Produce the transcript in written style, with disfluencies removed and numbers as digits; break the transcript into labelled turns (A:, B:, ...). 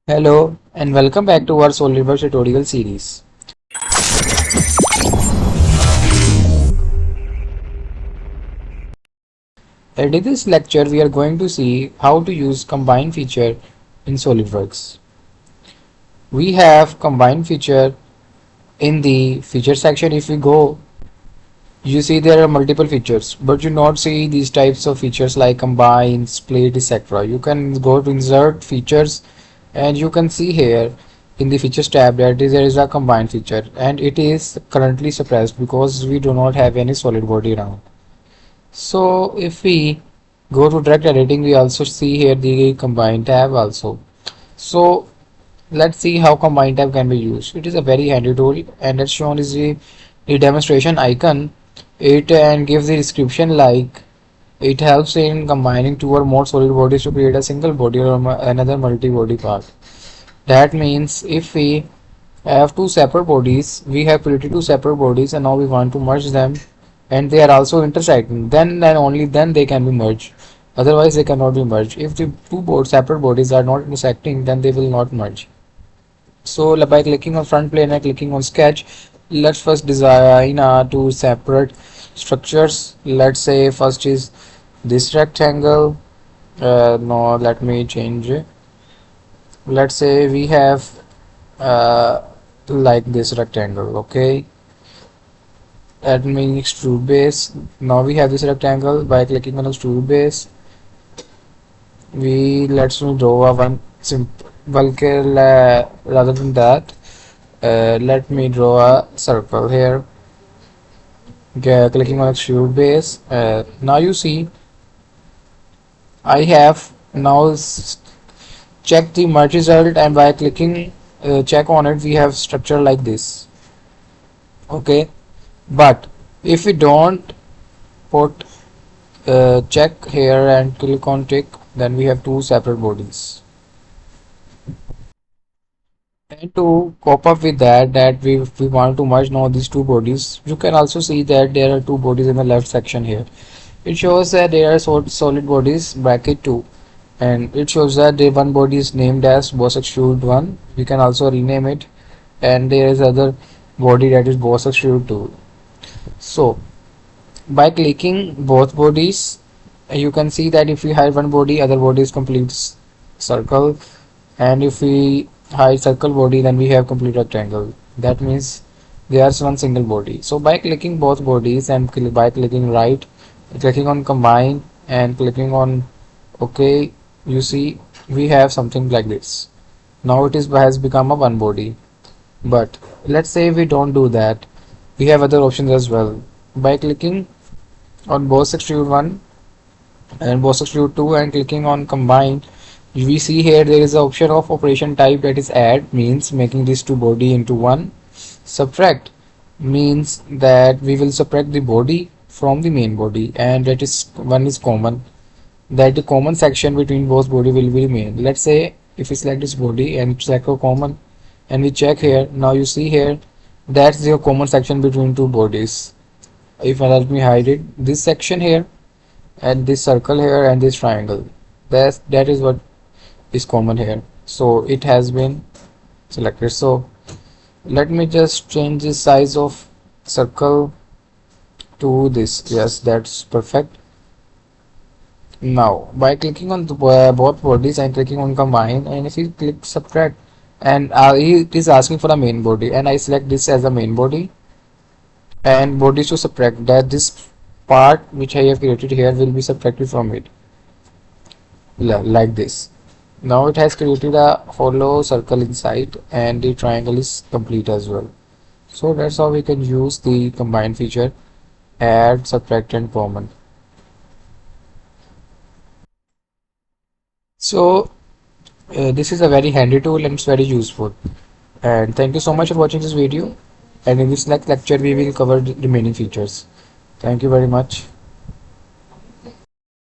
A: Hello and welcome back to our SOLIDWORKS tutorial series. In this lecture we are going to see how to use combine feature in SOLIDWORKS. We have combine feature in the feature section. If we go, you see there are multiple features, but you not see these types of features like combine, split, etc. You can go to insert features and you can see here in the features tab that there is a combine feature and it is currently suppressed because we do not have any solid body around. So if we go to direct editing, we also see here the combine tab also. So let's see how combine tab can be used. It is a very handy tool and as shown is the demonstration icon. It and gives the description like it helps in combining two or more solid bodies to create a single body or another multi-body part. That means if we have two separate bodies, we have created two separate bodies and now we want to merge them and they are also intersecting, then and only then they can be merged. Otherwise they cannot be merged. If the two separate bodies are not intersecting, then they will not merge. So by clicking on front plane and clicking on sketch, let's first design two separate structures. Let's say first is this rectangle. No, let me change it. Let's say we have like this rectangle. Okay, let me extrude base. Now we have this rectangle. By clicking on extrude base, let's draw a one simple rather than that. Let me draw a circle here. Clicking on extrude base. Now you see I have now check the merge result, and by clicking check on it we have structure like this. Okay, but if we don't put check here and click on tick, then we have two separate bodies. And to cope up with that we want to merge now these two bodies. You can also see that there are two bodies in the left section here. It shows that there are solid bodies bracket 2, and it shows that the one body is named as boss extrude 1. We can also rename it, and there is other body that is boss extrude 2. So by clicking both bodies, you can see that if we hide one body, other body is complete circle, and if we hide circle body, then we have complete rectangle. That means there's one single body. So by clicking both bodies and by clicking right, clicking on combine and clicking on OK, you see we have something like this. Now it has become a one body. But let's say we don't do that, we have other options as well. By clicking on boss extrude 1 and boss extrude 2 and clicking on combine, we see here there is an option of operation type, that is add, means making these two body into one. Subtract means that we will subtract the body from the main body, and that is one is common, that the common section between both body will be remain. Let's say if we select this body and select a common and we check here, now you see here that's the common section between two bodies. If let me hide it, this section here and this circle here and this triangle, that is what is common here. So it has been selected. So let me just change the size of circle to this. Yes, that's perfect. Now by clicking on the, both bodies and clicking on combine, and if you click subtract, and it is asking for a main body, and I select this as a main body and bodies to subtract, that this part which I have created here will be subtracted from it like this. Now it has created a hollow circle inside and the triangle is complete as well. So that's how we can use the combine feature, add, subtract and common. So this is a very handy tool and it's very useful. And thank you so much for watching this video, and in this next lecture we will cover the remaining features. Thank you very much.